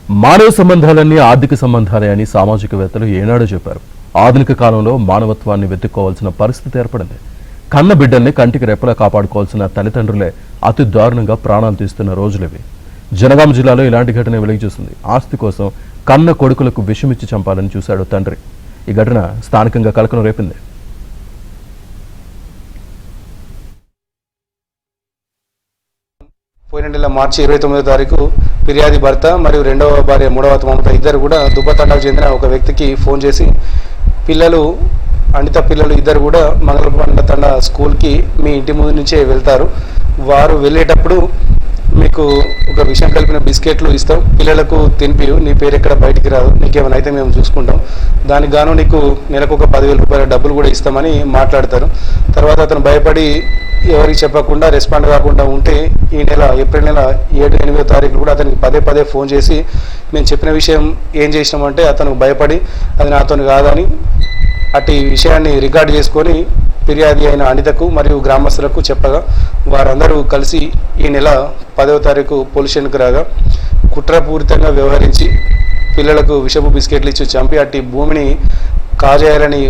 మానవ సంబంధాలన్నీ ఆర్థిక సంబంధాలే అని సామాజికవేత్తలు ఏనాడో చెప్పారు. ఆధునిక కాలంలో మానవత్వాన్ని వెతుక్కోవాల్సిన పరిస్థితి ఏర్పడింది. కన్న బిడ్డల్ని కంటికి రెప్పలా కాపాడుకోవాల్సిన తల్లిదండ్రులే అతి దారుణంగా ప్రాణాలు తీస్తున్న రోజులివి. జనగాం జిల్లాలో ఇలాంటి ఘటన వెలుగు చూసింది. ఆస్తి కోసం కన్న కొడుకులకు విషమిచ్చి చంపాలని చూశాడు తండ్రి. ఈ ఘటన స్థానికంగా కలకలం రేపింది. పోయిన నెల మార్చి 29వ తారీఖు ఫిర్యాది భర్త మరియు రెండవ భార్య మూడవ మమత ఇద్దరు కూడా దుబ్బతండాకు చెందిన ఒక వ్యక్తికి ఫోన్ చేసి అనిత పిల్లలు ఇద్దరు కూడా మంగళపండ తండ స్కూల్కి మీ ఇంటి ముందు నుంచే వెళ్తారు. వారు వెళ్ళేటప్పుడు మీకు ఒక విషయం కలిపిన బిస్కెట్లు ఇస్తాం, పిల్లలకు తినిపి నీ పేరు ఎక్కడ బయటికి రాదు, నీకేమైనా అయితే మేము చూసుకుంటాం, దానికి గాను నీకు నెలకు ఒక 10,000 రూపాయల డబ్బులు కూడా ఇస్తామని మాట్లాడతారు. తర్వాత అతను భయపడి ఎవరికి చెప్పకుండా రెస్పాండ్ కాకుండా ఉంటే ఈ నెల ఏప్రిల్ నెల 7-8వ తారీఖు కూడా అతనికి పదే ఫోన్ చేసి మేము చెప్పిన విషయం ఏం చేసినామంటే అతను భయపడి అది నాతో కాదని అటు విషయాన్ని రికార్డు చేసుకొని ఫిర్యాది అయిన అనితకు మరియు గ్రామస్తులకు చెప్పగా వారందరూ కలిసి ఈ నెల 10వ తారీఖు పోలీస్ స్టేషన్కు రాగా కుట్రపూరితంగా వ్యవహరించి పిల్లలకు విషపు బిస్కెట్లు ఇచ్చి చంపి అట్టి భూమిని కాజేయాలని